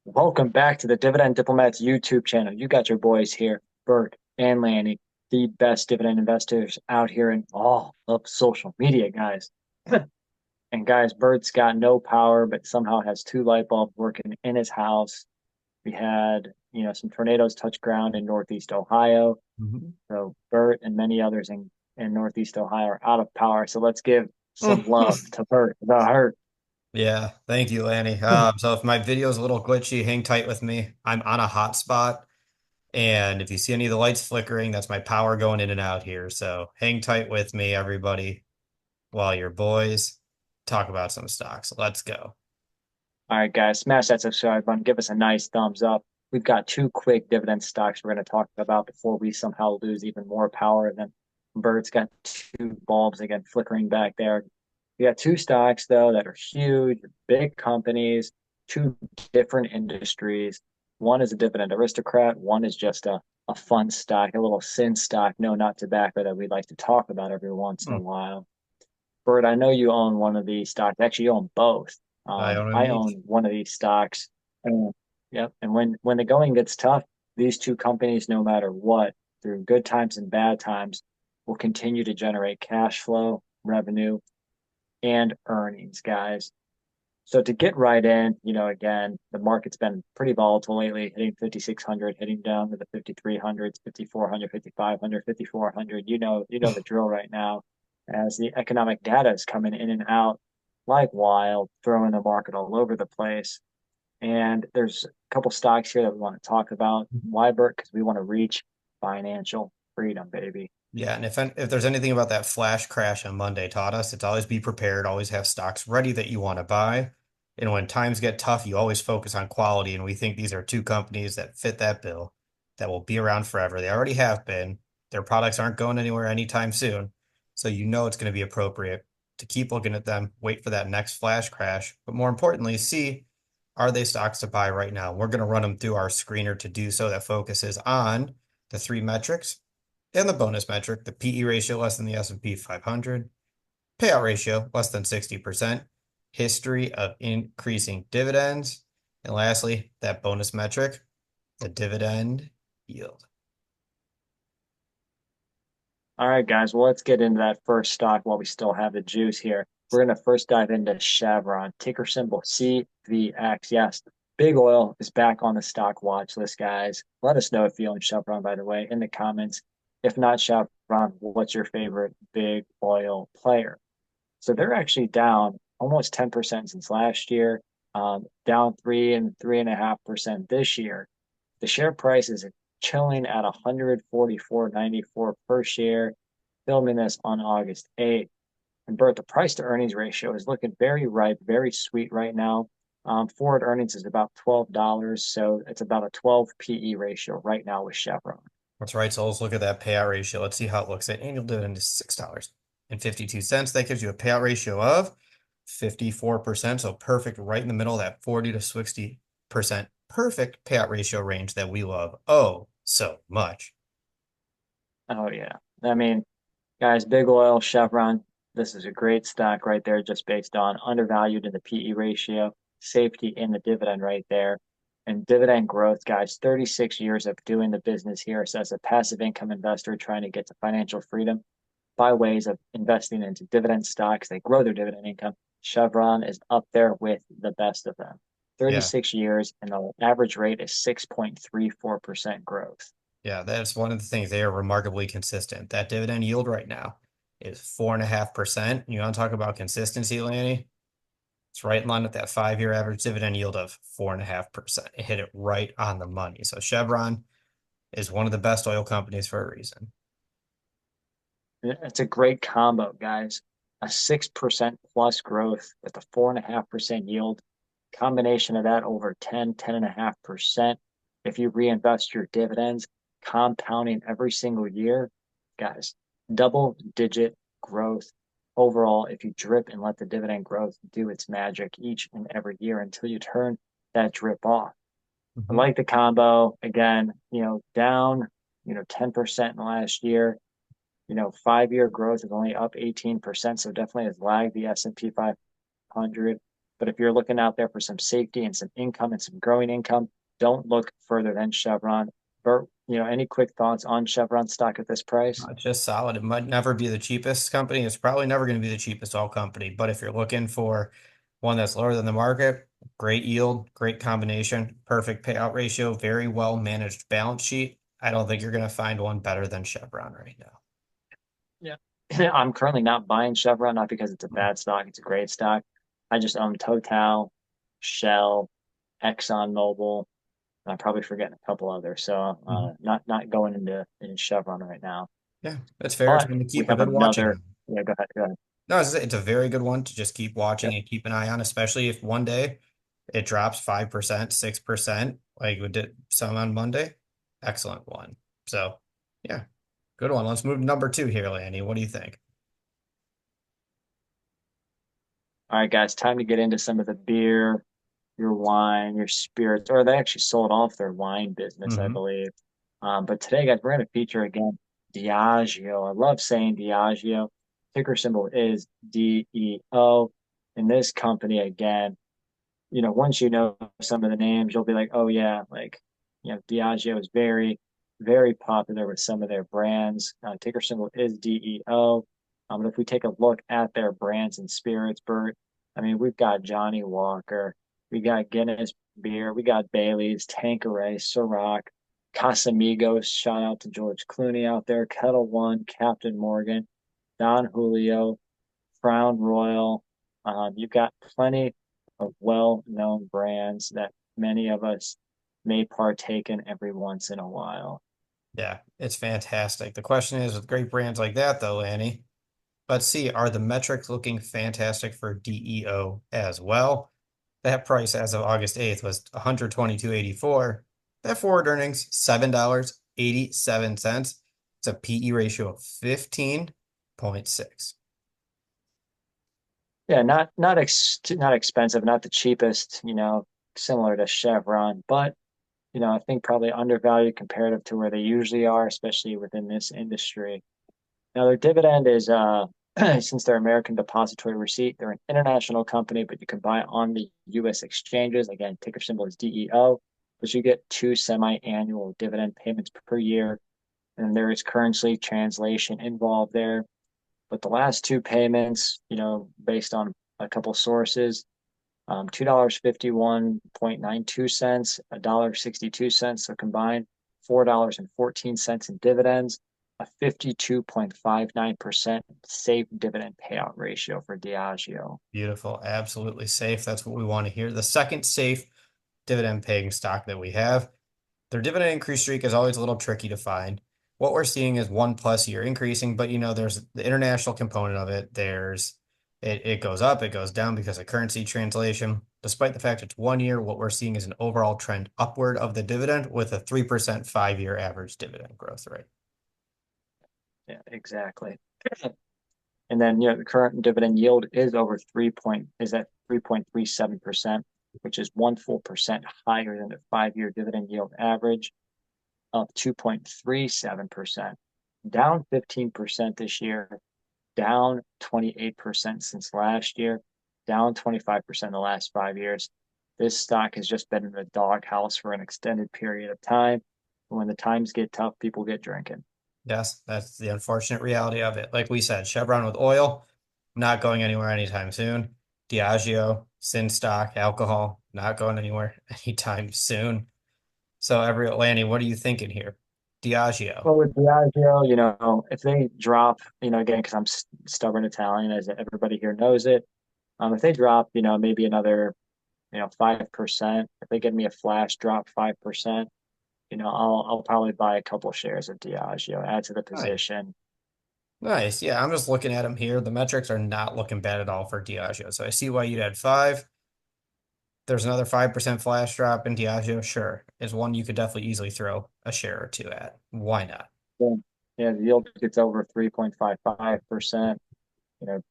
Welcome back to the Dividend Diplomats YouTube channel. You got your boys here, Bert and Lanny, the best dividend investors out here in all of social media, guys. And guys, Bert's got no power, but somehow has two light bulbs working in his house. We had, some tornadoes touch ground in Northeast Ohio. Mhm. So Bert and many others in Northeast Ohio are out of power. So let's give some love to Bert, the hurt. Yeah, thank you, Lanny. So if my video is a little glitchy, hang tight with me. I'm on a hotspot, and if you see any of the lights flickering, that's my power going in and out here. So hang tight with me, everybody, while your boys talk about some stocks. Let's go. All right, guys, smash that subscribe button. Give us a nice thumbs up. We've got two quick dividend stocks we're going to talk about before we somehow lose even more power. And then Bird's got two bulbs again flickering back there. We got two stocks, though, that are huge, big companies, two different industries. One is a dividend aristocrat, one is just a fun stock, a little sin stock, no, not tobacco, that we like to talk about every once in Hmm. a while. Bert, I know you own one of these stocks. Actually, you own both. I own them I each. own one of these stocks. And, yep. And when the going gets tough, these two companies, no matter what, through good times and bad times, will continue to generate cash flow, revenue, and earnings, guys. So to get right in, again, the market's been pretty volatile lately, hitting 5,600, hitting down to the 5,300s, 5,400, 5,500, 5,400. You know the drill right now as the economic data is coming in and out like wild, throwing the market all over the place. And there's a couple stocks here that we want to talk about. Why, Bert? Because we want to reach financial freedom, baby. Yeah, and if there's anything about that flash crash on Monday taught us, it's always be prepared, always have stocks ready that you want to buy. And when times get tough, you always focus on quality. And we think these are two companies that fit that bill that will be around forever. They already have been. Their products aren't going anywhere anytime soon. So you know it's going to be appropriate to keep looking at them, wait for that next flash crash. But more importantly, see, are they stocks to buy right now? We're going to run them through our screener to do so that focuses on the three metrics and the bonus metric, the PE ratio less than the S&P 500, payout ratio less than 60%, history of increasing dividends, and lastly, that bonus metric, the dividend yield. All right, guys. Well, let's get into that first stock while we still have the juice here. We're going to first dive into Chevron, ticker symbol CVX. Yes, big oil is back on the stock watch list, guys. Let us know if you own Chevron, by the way, in the comments. If not Chevron, what's your favorite big oil player? So they're actually down almost 10% since last year, down 3.5% this year. The share price is chilling at 144.94 per share, filming this on August 8th. And Bert, the price to earnings ratio is looking very ripe, very sweet right now. Forward earnings is about $12, so it's about a 12 PE ratio right now with Chevron. That's right. So let's look at that payout ratio. Let's see how it looks. That annual dividend is $6.52. That gives you a payout ratio of 54%. So perfect right in the middle of that 40 to 60% perfect payout ratio range that we love. Oh, so much. Oh yeah. I mean, guys, big oil, Chevron, this is a great stock right there, just based on undervalued in the PE ratio, safety in the dividend right there. And dividend growth, guys, 36 years of doing the business here. So as a passive income investor trying to get to financial freedom by ways of investing into dividend stocks, they grow their dividend income. Chevron is up there with the best of them. Yeah. 36 years, and the average rate is 6.34% growth. Yeah. That's one of the things. They are remarkably consistent. That dividend yield right now is 4.5%. You want to talk about consistency, Lanny? It's right in line with that 5-year average dividend yield of 4.5%. It hit it right on the money. So Chevron is one of the best oil companies for a reason. It's a great combo, guys. A 6% plus growth with a 4.5% yield. Combination of that over 10.5%. If you reinvest your dividends, compounding every single year, guys, double digit growth overall if you drip and let the dividend growth do its magic each and every year until you turn that drip off. I Mhm. like the combo. Again, down, 10% in the last year. 5-year growth is only up 18%, so definitely has lagged the S&P 500. But if you're looking out there for some safety and some income and some growing income, don't look further than Chevron. Bert, any quick thoughts on Chevron stock at this price? It's just solid. It might never be the cheapest company. It's probably never going to be the cheapest oil company. But if you're looking for one that's lower than the market, great yield, great combination, perfect payout ratio, very well managed balance sheet. I don't think you're going to find one better than Chevron right now. Yeah. I'm currently not buying Chevron, not because it's a bad stock, it's a great stock. I just own Total, Shell, ExxonMobil, and I'm probably forgetting a couple others. So Mhm. not going into Chevron right now. Yeah, that's fair. It's But going to we keep a have good watching. another. Yeah, go ahead. Go ahead. No, it's a very good one to just keep watching Yep. and keep an eye on, especially if one day it drops 5%, 6%, like we did some on Monday. Excellent one. So, yeah, good one. Let's move to number two here, Lanny. What do you think? All right, guys, time to get into some of the beer, your wine, your spirits, or they actually sold off their wine business, I Hmm. believe. But today, guys, we're going to feature again Diageo. I love saying Diageo. Ticker symbol is DEO. And this company, again, once you know some of the names, you'll be like, oh yeah, like, Diageo is very, very popular with some of their brands. Ticker symbol is DEO. But if we take a look at their brands and spirits, Bert, I mean, we've got Johnny Walker, we got Guinness beer, we got Bailey's, Tanqueray, Ciroc, Casamigos. Shout out to George Clooney out there, Kettle One, Captain Morgan, Don Julio, Crown Royal. You've got plenty of well-known brands that many of us may partake in every once in a while. Yeah, it's fantastic. The question is with great brands like that, though, Lanny, let's see, are the metrics looking fantastic for DEO as well? That price as of August 8th was 122.84. That forward earnings, $7.87. It's a PE ratio of 15.6. Yeah, not expensive, not the cheapest, similar to Chevron, but I think probably undervalued comparative to where they usually are, especially within this industry. Now, their dividend is, since they're American Depository Receipt, they're an international company, but you can buy it on the U.S. exchanges. Again, ticker symbol is DEO, but you get two semi-annual dividend payments per year, and there is currency translation involved there. But the last two payments, based on a couple sources, $2.51.92, $1.62, so combined $4.14 in dividends, a 52.59% safe dividend payout ratio for Diageo. Beautiful. Absolutely safe. That's what we want to hear. The second safe dividend paying stock that we have. Their dividend increase streak is always a little tricky to find. What we're seeing is 1+ year increasing, but there's the international component of it. It goes up, it goes down because of currency translation. Despite the fact it's 1 year, what we're seeing is an overall trend upward of the dividend with a 3% 5-year average dividend growth rate. Yeah, exactly. And then, the current dividend yield is at 3.37%, which is 1 full percent higher than the 5-year dividend yield average of 2.37%, down 15% this year, down 28% since last year, down 25% in the last 5 years. This stock has just been in the doghouse for an extended period of time. When the times get tough, people get drinking. Yes, that's the unfortunate reality of it. Like we said, Chevron with oil, not going anywhere anytime soon. Diageo, Sin stock, alcohol, not going anywhere anytime soon. So, every Lanny, what are you thinking here? Diageo. Well, with Diageo, if they drop, again, because I'm stubborn Italian, as everybody here knows it, if they drop, maybe another, 5%, if they give me a flash drop 5%, I'll probably buy a couple shares of Diageo, add to the Nice. position. Nice. Yeah, I'm just looking at them here. The metrics are not looking bad at all for Diageo. So I see why you'd add five. There's another 5% flash drop in Diageo. Sure. Is one you could definitely easily throw a share or two at. Why not? Yeah, yeah, the yield gets over 3.55%.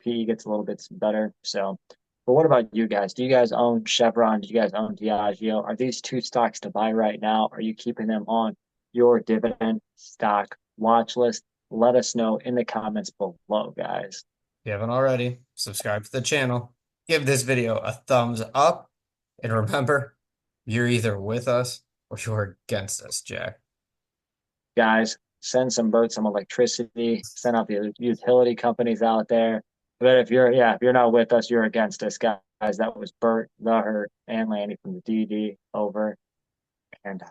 PE gets a little bit better. So, but what about you guys? Do you guys own Chevron? Do you guys own Diageo? Are these two stocks to buy right now? Are you keeping them on your dividend stock watch list? Let us know in the comments below, guys. If you haven't already, subscribe to the channel. Give this video a thumbs up. And remember, you're either with us or you're against us, Jack. Guys, send some boats, some electricity, send out the utility companies out there. But if you're not with us, you're against us, guys. That was Bert, the Hurt, and Lanny from the DD over and